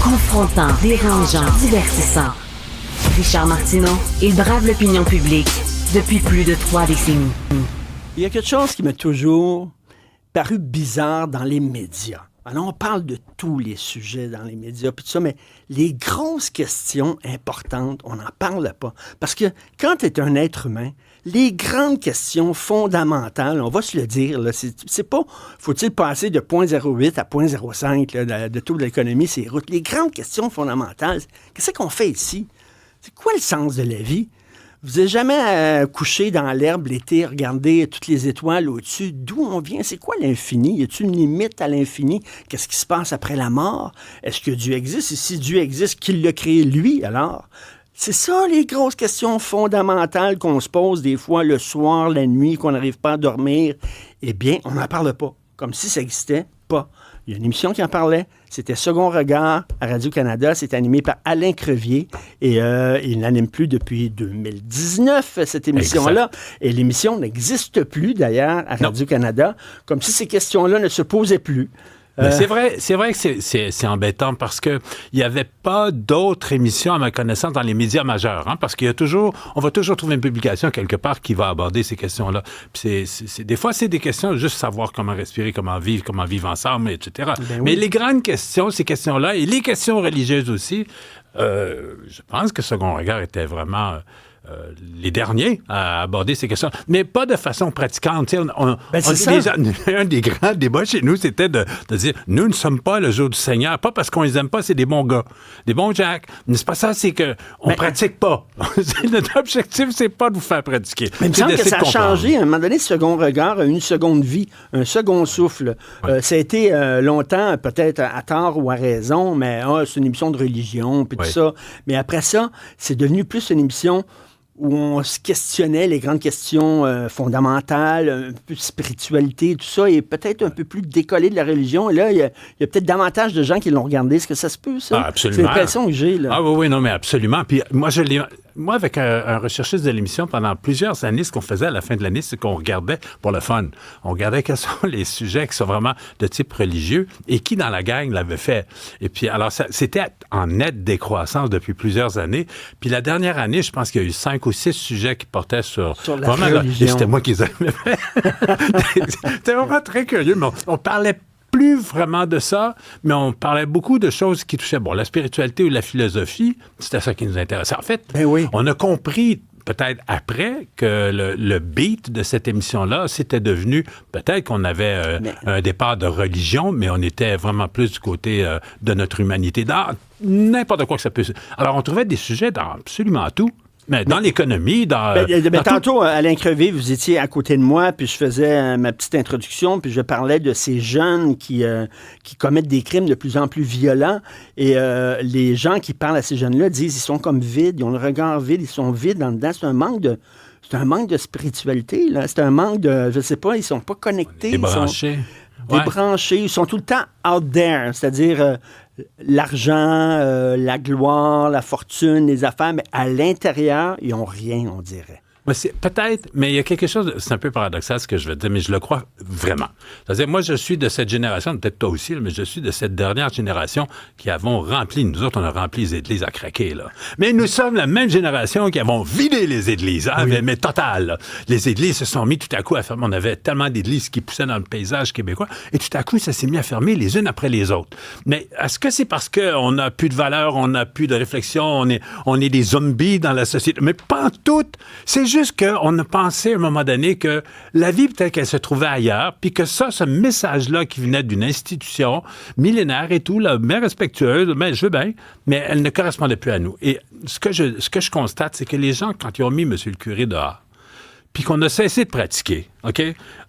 Confrontant, dérangeant, divertissant. Richard Martineau, il brave l'opinion publique depuis plus de 3 décennies. Il y a quelque chose qui m'a toujours paru bizarre dans les médias. Alors, on parle de tous les sujets dans les médias, puis tout ça, mais les grosses questions importantes, on n'en parle pas. Parce que quand tu es un être humain, les grandes questions fondamentales, on va se le dire, là, c'est pas, faut-il passer de 0,08 à 0,05 là, de taux de l'économie, ces routes. Les grandes questions fondamentales, qu'est-ce qu'on fait ici? C'est quoi le sens de la vie? Vous n'êtes jamais couché dans l'herbe l'été, regardé toutes les étoiles au-dessus. D'où on vient? C'est quoi l'infini? Y a-t-il une limite à l'infini? Qu'est-ce qui se passe après la mort? Est-ce que Dieu existe? Et si Dieu existe, qui l'a créé lui, alors? C'est ça, les grosses questions fondamentales qu'on se pose des fois le soir, la nuit, qu'on n'arrive pas à dormir. Eh bien, on n'en parle pas. Comme si ça n'existait pas. Il y a une émission qui en parlait. C'était Second Regard à Radio-Canada. C'est animé par Alain Crevier. Et il n'anime plus depuis 2019, cette émission-là. Exact. Et l'émission n'existe plus, d'ailleurs, à Radio-Canada. Comme si ces questions-là ne se posaient plus. C'est vrai que c'est embêtant parce que il y avait pas d'autres émissions à ma connaissance dans les médias majeurs, hein, parce qu'il y a toujours, on va toujours trouver une publication quelque part qui va aborder ces questions-là. Puis des fois, c'est des questions juste savoir comment respirer, comment vivre ensemble, etc. Ben oui. Mais les grandes questions, ces questions-là, et les questions religieuses aussi, je pense que Second Regard était vraiment les derniers à aborder ces questions, mais pas de façon pratiquante. Un des grands débats chez nous, c'était de dire, nous ne sommes pas le jour du Seigneur, pas parce qu'on les aime pas, c'est des bons gars, des bons Jack. Mais c'est pas ça, c'est qu'on pratique pas. Notre objectif, c'est pas de vous faire pratiquer. Mais il me semble que ça a changé. À un moment donné, Second Regard a une seconde vie, un second souffle. Ouais. Ça a été longtemps, peut-être à tort ou à raison, mais c'est une émission de religion, puis tout ça. Mais après ça, c'est devenu plus une émission où on se questionnait les grandes questions fondamentales, un peu de spiritualité, tout ça, et peut-être un peu plus décollé de la religion. Et là, il y a peut-être davantage de gens qui l'ont regardé. Est-ce que ça se peut, ça? Ah, absolument. C'est l'impression que j'ai, là. Ah oui, non, mais absolument. Puis moi, avec un recherchiste de l'émission, pendant plusieurs années, ce qu'on faisait à la fin de l'année, c'est qu'on regardait pour le fun. On regardait quels sont les sujets qui sont vraiment de type religieux et qui, dans la gang, l'avait fait. Et puis, alors, c'était en nette décroissance depuis plusieurs années. Puis la dernière année, je pense qu'il y a eu 5 ou 6 sujets qui portaient sur la religion. Et c'était moi qui les avais fait. C'était vraiment très curieux, mais on parlait plus vraiment de ça, mais on parlait beaucoup de choses qui touchaient, la spiritualité ou la philosophie. C'était ça qui nous intéressait. En fait, on a compris peut-être après que le beat de cette émission-là, c'était devenu, peut-être qu'on avait un départ de religion, mais on était vraiment plus du côté de notre humanité, dans n'importe quoi que ça puisse. Alors, on trouvait des sujets dans absolument tout. Mais dans l'économie, dans tantôt, Alain Crevier, vous étiez à côté de moi, puis je faisais ma petite introduction, puis je parlais de ces jeunes qui commettent des crimes de plus en plus violents. Et les gens qui parlent à ces jeunes-là disent ils sont comme vides, ils ont le regard vide, ils sont vides en dedans. C'est un manque de spiritualité, là. C'est un manque de, je sais pas, ils sont pas connectés. Débranchés. Débranchés. Ils sont tout le temps out there, c'est-à-dire l'argent, la gloire, la fortune, les affaires, mais à l'intérieur, ils n'ont rien, on dirait. Peut-être, mais il y a quelque chose, c'est un peu paradoxal ce que je veux dire, mais je le crois vraiment. C'est-à-dire, moi, je suis de cette génération, peut-être toi aussi, mais je suis de cette dernière génération qui avons rempli, nous autres, on a rempli les églises à craquer, là. Mais nous sommes la même génération qui avons vidé les églises, hein, mais total, là. Les églises se sont mis tout à coup à fermer. On avait tellement d'églises qui poussaient dans le paysage québécois, et tout à coup, ça s'est mis à fermer les unes après les autres. Mais est-ce que c'est parce qu'on n'a plus de valeur, on n'a plus de réflexion, on est des zombies dans la société? Mais pas en tout. C'est juste qu'on a pensé à un moment donné que la vie, peut-être qu'elle se trouvait ailleurs, puis que ce message-là qui venait d'une institution millénaire et tout, là, bien respectueuse, bien, je veux bien, mais elle ne correspondait plus à nous. Et ce que je constate, c'est que les gens, quand ils ont mis M. le curé dehors, puis qu'on a cessé de pratiquer, OK?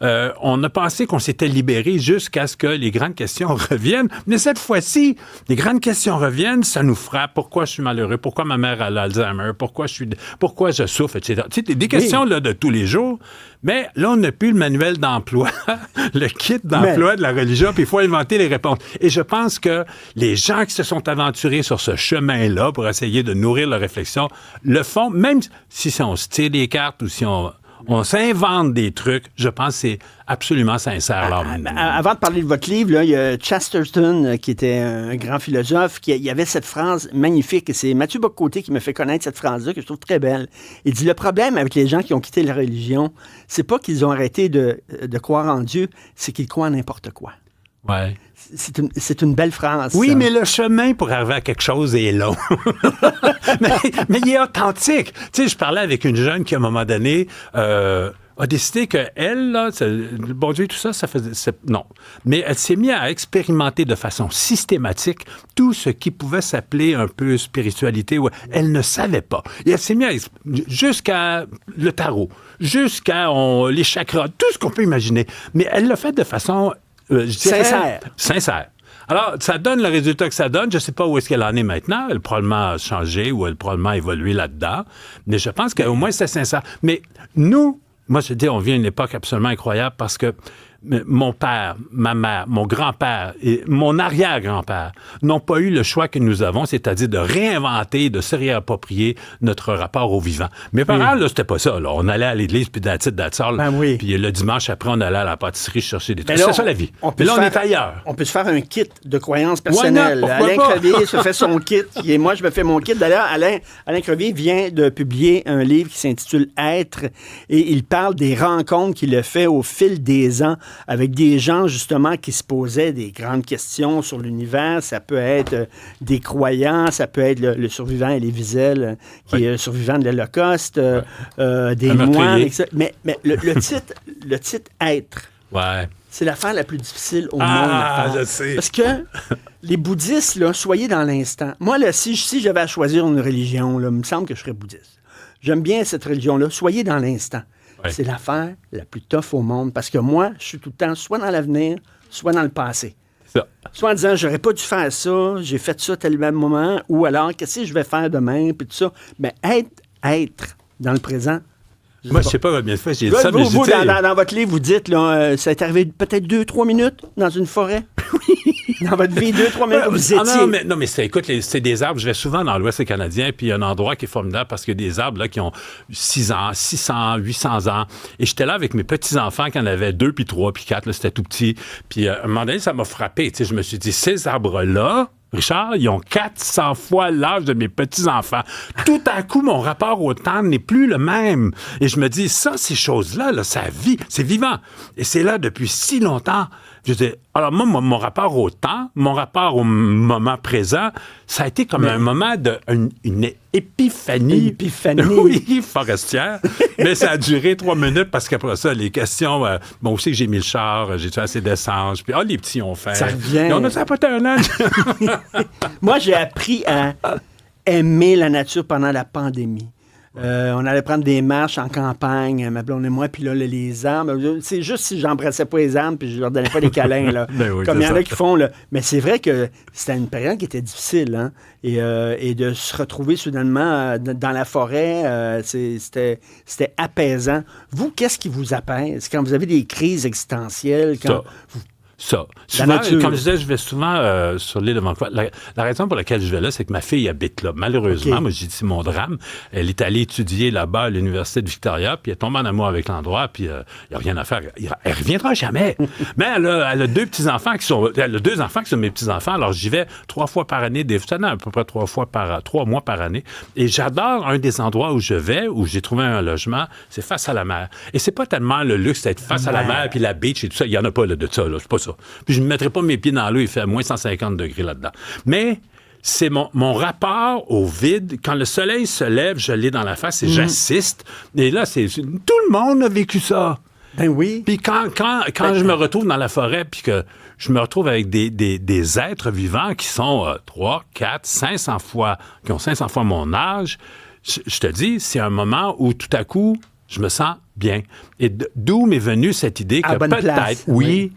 On a pensé qu'on s'était libéré jusqu'à ce que les grandes questions reviennent. Mais cette fois-ci, les grandes questions reviennent, ça nous frappe. Pourquoi je suis malheureux? Pourquoi ma mère a l'Alzheimer? Pourquoi je souffre, etc. Tu sais, des questions là, de tous les jours. Mais là, on n'a plus le manuel d'emploi, le kit d'emploi de la religion, puis il faut inventer les réponses. Et je pense que les gens qui se sont aventurés sur ce chemin-là pour essayer de nourrir leur réflexion le font, même si on se tire des cartes ou si on On s'invente des trucs. Je pense que c'est absolument sincère. Là. Avant de parler de votre livre, là, il y a Chesterton, qui était un grand philosophe, il y avait cette phrase magnifique, et c'est Mathieu Bock-Côté qui me fait connaître cette phrase-là, que je trouve très belle. Il dit, le problème avec les gens qui ont quitté la religion, c'est pas qu'ils ont arrêté de croire en Dieu, c'est qu'ils croient en n'importe quoi. Ouais. C'est une belle phrase. Oui, ça. mais le chemin pour arriver à quelque chose est long. mais il est authentique. Tu sais, je parlais avec une jeune qui, à un moment donné, a décidé qu'elle, là, le bon Dieu, tout ça, ça faisait... Non. Mais elle s'est mise à expérimenter de façon systématique tout ce qui pouvait s'appeler un peu spiritualité. Elle ne savait pas. Et elle s'est mise jusqu'à le tarot, jusqu'à les chakras, tout ce qu'on peut imaginer. Mais elle l'a fait de façon... sincère. Alors, ça donne le résultat que ça donne. Je ne sais pas où est-ce qu'elle en est maintenant. Elle probablement changé ou elle probablement évolué là-dedans. Mais je pense qu'au moins, c'est sincère. Mais nous, moi, je dis, on vit à une époque absolument incroyable parce que mon père, ma mère, mon grand-père et mon arrière-grand-père n'ont pas eu le choix que nous avons, c'est-à-dire de réinventer, de se réapproprier notre rapport au vivant. Mes parents, là, c'était pas ça. Là. On allait à l'église, puis puis le dimanche après, on allait à la pâtisserie chercher des trucs. C'est ça la vie. Mais là, on est ailleurs. On peut se faire un kit de croyances personnelles. Alain Crevier se fait son kit. Et moi, je me fais mon kit. D'ailleurs, Alain Crevier vient de publier un livre qui s'intitule « Être » et il parle des rencontres qu'il a fait au fil des ans avec des gens, justement, qui se posaient des grandes questions sur l'univers. Ça peut être des croyants, ça peut être le survivant Elie Wiesel, qui est le survivant de l'Holocauste, des moines, etc. Mais le titre « Être », c'est l'affaire la plus difficile au monde. Ah, je sais. Parce que les bouddhistes, là, soyez dans l'instant. Moi, là, si j'avais à choisir une religion, là, il me semble que je serais bouddhiste. J'aime bien cette religion-là. Soyez dans l'instant. Ouais. C'est l'affaire la plus tough au monde parce que moi, je suis tout le temps soit dans l'avenir, soit dans le passé. Ça. Soit en disant, j'aurais pas dû faire ça, j'ai fait ça tel même moment, ou alors, qu'est-ce que je vais faire demain, puis tout ça. Mais être dans le présent. Moi, je sais pas combien de fois j'ai dit ça, mais vous, dans votre livre, vous dites, là, ça est arrivé peut-être 2-3 minutes dans une forêt. Dans votre vie, 2-3 minutes, vous étiez... Non, mais c'est des arbres. Je vais souvent dans l'Ouest canadien, puis il y a un endroit qui est formidable parce qu'il y a des arbres là, qui ont 6 ans, 600, 800 ans. Et j'étais là avec mes petits-enfants qui en avaient 2, puis 3, puis 4, là, c'était tout petit. Puis à un moment donné, ça m'a frappé. Je me suis dit, ces arbres-là, Richard, ils ont 400 fois l'âge de mes petits-enfants. Tout à coup, mon rapport au temps n'est plus le même. Et je me dis, ces choses-là, là, ça vit, c'est vivant. Et c'est là depuis si longtemps. Je dis, alors moi, mon rapport au temps, mon rapport au moment présent, ça a été comme un moment une épiphanie. Une épiphanie. Oui, forestière. Mais ça a duré 3 minutes parce qu'après ça, les questions, bon, aussi que j'ai mis le char, j'ai-tu assez d'essence, puis les petits ont fait. Ça revient. On a ça pas un an. Moi, j'ai appris à aimer la nature pendant la pandémie. On allait prendre des marches en campagne, ma blonde et moi, puis là, les arbres. C'est juste si j'embrassais pas les arbres puis je leur donnais pas des câlins, là. Ben oui, comme il y en a qui font, là. Mais c'est vrai que c'était une période qui était difficile, hein. Et de se retrouver soudainement dans la forêt, c'était apaisant. Vous, qu'est-ce qui vous apaise quand vous avez des crises existentielles? Ça. Souvent, comme je disais, je vais souvent sur l'île de Vancouver. La raison pour laquelle je vais là, c'est que ma fille habite là. Malheureusement, moi, j'ai dit mon drame. Elle est allée étudier là-bas à l'Université de Victoria, puis elle tombe en amour avec l'endroit, puis il n'y a rien à faire. Elle reviendra jamais. Mais elle a 2 petits-enfants elle a 2 enfants qui sont mes petits-enfants, alors j'y vais 3 fois par année, à peu près 3 mois par année. Et j'adore un des endroits où je vais, où j'ai trouvé un logement, c'est face à la mer. Et c'est pas tellement le luxe d'être face à la mer, puis la beach et tout ça. Il n'y en a pas là, de ça, là. C'est pas ça. Puis je ne mettrai pas mes pieds dans l'eau, il fait à moins 150 degrés là-dedans. Mais c'est mon rapport au vide. Quand le soleil se lève, je l'ai dans la face et j'assiste. Et là, tout le monde a vécu ça. Ben oui. Puis quand je me retrouve dans la forêt, puis que je me retrouve avec des êtres vivants qui sont 3, 4, 500 fois, qui ont 500 fois mon âge, je te dis, c'est un moment où tout à coup, je me sens bien. Et d'où m'est venue cette idée que peut-être... Oui.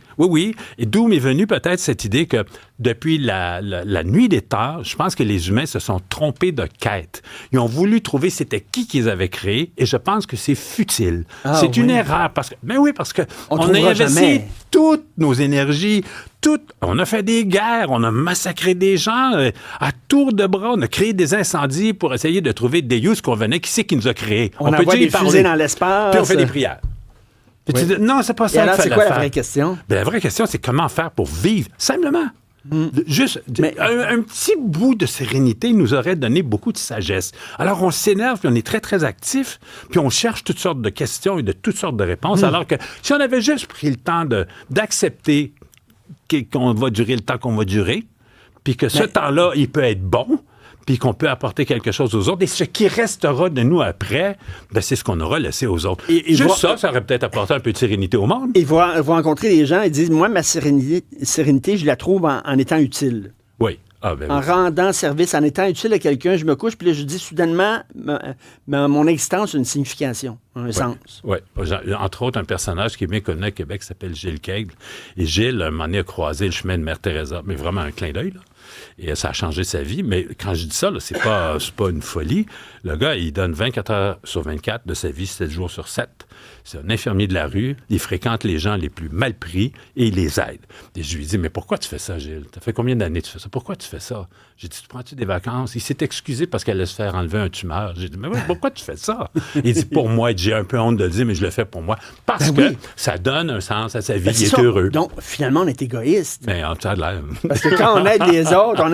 Et d'où m'est venue peut-être cette idée que depuis la nuit des temps, je pense que les humains se sont trompés de quête. Ils ont voulu trouver c'était qui qu'ils avaient créé et je pense que c'est futile. C'est une erreur parce que... Ben oui, parce que on a investi toutes nos énergies, On a fait des guerres, on a massacré des gens à tour de bras, on a créé des incendies pour essayer de trouver Deus qu'on venait. Qui c'est qui nous a créés? On envoie des fusées dans l'espace. Puis on fait des prières. Puis tu dis, non, c'est pas ça. Et alors, c'est quoi la vraie question? Ben, la vraie question, c'est comment faire pour vivre simplement. Juste un petit bout de sérénité nous aurait donné beaucoup de sagesse. Alors, on s'énerve, puis on est très, très actif, puis on cherche toutes sortes de questions et de toutes sortes de réponses, alors que si on avait juste pris le temps d'accepter qu'on va durer le temps qu'on va durer, puis que ce temps-là, il peut être bon, puis qu'on peut apporter quelque chose aux autres. Et ce qui restera de nous après, ben c'est ce qu'on aura laissé aux autres. Et juste ça aurait peut-être apporté un peu de sérénité au monde. Et vous rencontrez des gens et disent, moi, ma sérénité, je la trouve en étant utile. Oui. En rendant service, en étant utile à quelqu'un, je me couche, puis là, je dis soudainement, mon existence a une signification, un sens. Oui. Entre autres, un personnage qui est bien connu à Québec qui s'appelle Gilles Keigle. Et Gilles, un moment donné, a croisé le chemin de Mère Teresa, mais vraiment un clin d'œil, là. Et ça a changé sa vie. Mais quand je dis ça, là, c'est pas une folie. Le gars, il donne 24 heures sur 24 de sa vie, 7 jours sur 7. C'est un infirmier de la rue. Il fréquente les gens les plus mal pris et il les aide. Et je lui dis, mais pourquoi tu fais ça, Gilles? Ça fait combien d'années que tu fais ça? Pourquoi tu fais ça? J'ai dit, prends-tu des vacances? Il s'est excusé parce qu'elle allait se faire enlever un tumeur. J'ai dit, mais pourquoi tu fais ça? Il dit, pour moi, j'ai un peu honte de le dire, mais je le fais pour moi. Parce que ça donne un sens à sa vie. Il est heureux. Donc, finalement, on est égoïste. Mais on a de l'air. Parce que quand on aide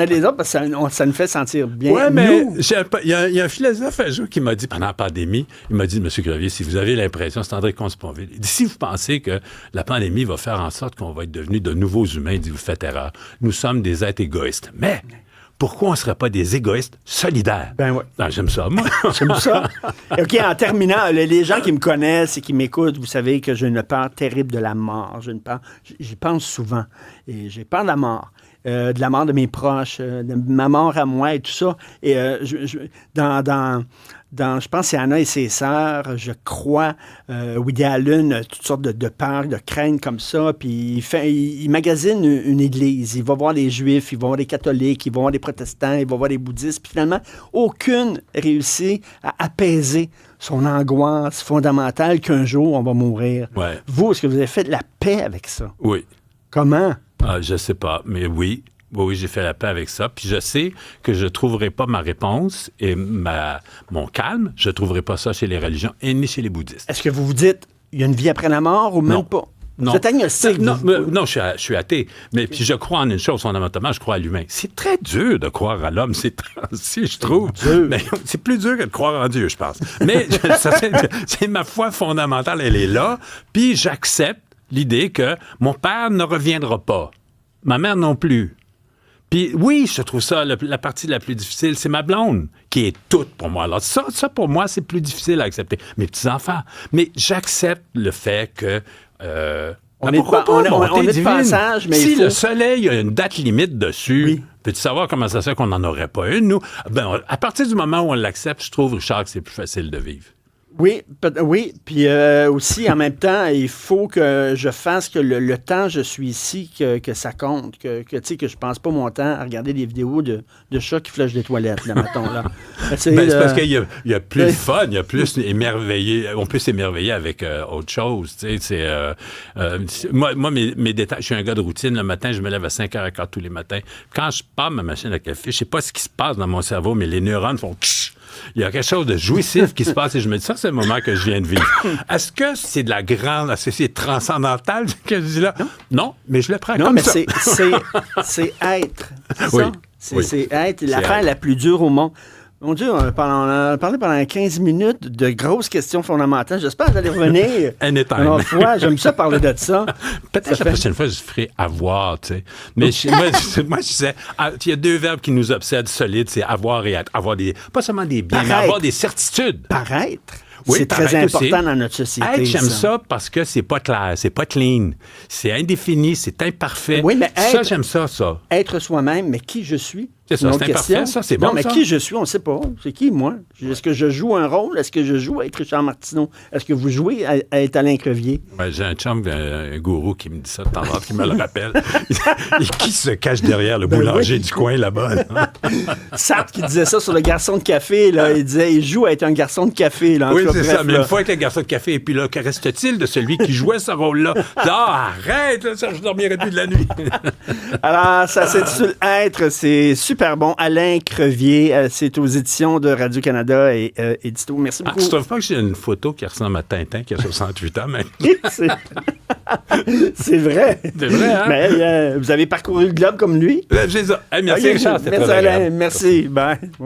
les autres, parce que ça nous fait sentir bien. Oui, mais il y a un philosophe un jour qui m'a dit, pendant la pandémie, il m'a dit, M. Crevier, si vous avez l'impression, c'est André Comte-Sponville, il dit, si vous pensez que la pandémie va faire en sorte qu'on va être devenus de nouveaux humains, il dit, vous faites erreur. Nous sommes des êtres égoïstes. Mais pourquoi on ne serait pas des égoïstes solidaires? Ben oui. Non, j'aime ça, moi. J'aime ça. OK, en terminant, les gens qui me connaissent et qui m'écoutent, vous savez que j'ai une peur terrible de la mort. J'y pense souvent. Et j'ai peur de la mort. De la mort de mes proches, de ma mort à moi et tout ça. Et je pense que c'est Anna et ses sœurs, je crois, Woody Allen, toutes sortes de peurs, de craintes comme ça. Puis il magasine une église. Il va voir les Juifs, il va voir les catholiques, il va voir les protestants, il va voir les bouddhistes. Puis finalement, aucune réussit à apaiser son angoisse fondamentale qu'un jour, on va mourir. Ouais. Vous, est-ce que vous avez fait de la paix avec ça? Oui. Comment? Je sais pas, mais oui. Oui, j'ai fait la paix avec ça. Puis je sais que je ne trouverai pas ma réponse et mon calme, je ne trouverai pas ça chez les religions et ni chez les bouddhistes. Est-ce que vous vous dites, il y a une vie après la mort ou même pas? Non. Vous êtes agnostique. Non, je suis athée. Mais puis je crois en une chose fondamentalement, je crois à l'humain. C'est très dur de croire à l'homme ces temps-ci, je trouve. Mais c'est plus dur que de croire en Dieu, je pense. Mais c'est ma foi fondamentale, elle est là. Puis j'accepte l'idée que mon père ne reviendra pas. Ma mère non plus. Puis oui, je trouve ça, la partie la plus difficile, c'est ma blonde, qui est toute pour moi. Alors ça pour moi, c'est plus difficile à accepter. Mes petits-enfants. Mais j'accepte le fait que... on est de passage, mais si le soleil a une date limite dessus, peux-tu savoir comment ça se fait qu'on n'en aurait pas une, nous? Ben, à partir du moment où on l'accepte, je trouve, Richard, que c'est plus facile de vivre. Oui, puis aussi, en même temps, il faut que je fasse que le temps je suis ici, que ça compte, que je passe pas mon temps à regarder des vidéos de chats qui flushent des toilettes, là, mettons, là. C'est parce qu'il y a plus de fun, il y a plus émerveillé, on peut s'émerveiller avec autre chose, tu sais, moi, mes détails, je suis un gars de routine, le matin, je me lève à 5h15 tous les matins. Quand je pars ma machine à café, je sais pas ce qui se passe dans mon cerveau, mais les neurones font... Il y a quelque chose de jouissif qui se passe et je me dis, ça, c'est le moment que je viens de vivre. Est-ce que c'est de la grande, est-ce que c'est transcendantal que je dis là? Non, mais je le prends comme ça. Non, mais c'est être. C'est être l'affaire la plus dure au monde. Mon Dieu, on a parlé pendant 15 minutes de grosses questions fondamentales. J'espère que vous allez revenir. Anytime. J'aime ça parler de ça. Peut-être la prochaine fois, je ferai avoir, tu sais. Mais moi, je disais, il y a deux verbes qui nous obsèdent solides, c'est avoir et être. Avoir pas seulement des biens, mais avoir des certitudes. Paraître. Oui, c'est très important dans notre société. Être, j'aime ça parce que c'est pas clair, c'est pas clean, c'est indéfini, c'est imparfait. Oui, mais ça, j'aime ça. Être soi-même, mais qui je suis, C'est ça, une autre c'est question. imparfait, ça, c'est Non, bon, mais ça. qui je suis, on ne sait pas. C'est qui, moi? Est-ce que je joue un rôle? Est-ce que je joue à être Richard Martineau? Est-ce que vous jouez à être Alain Crevier? Ouais, j'ai un chum, un gourou qui me dit ça de temps en temps, qui me le rappelle. Et qui se cache derrière le boulanger oui. du coin là-bas. Là. Sartre qui disait ça sur le garçon de café, là. Il disait, il joue à être un garçon de café, là. En Oui, tout cas, c'est bref, ça. Mais là. une fois que le garçon de café, et puis là, que reste-t-il de celui qui jouait ce rôle-là? Ah, arrête, là, ça, je dormirai plus de la nuit. Alors, ça s'intitule Être, c'est super bon. Alain Crevier, c'est aux éditions de Radio-Canada et Édito. Merci Ah, beaucoup. tu trouves pas que j'ai une photo qui ressemble à Tintin, qui a 68 ans, mais... C'est c'est vrai. C'est vrai, hein? Mais vous avez parcouru le globe comme lui. J'ai ça. Hey, merci, Ok, Richard, c'était merci, très Alain. agréable. Merci. Bye.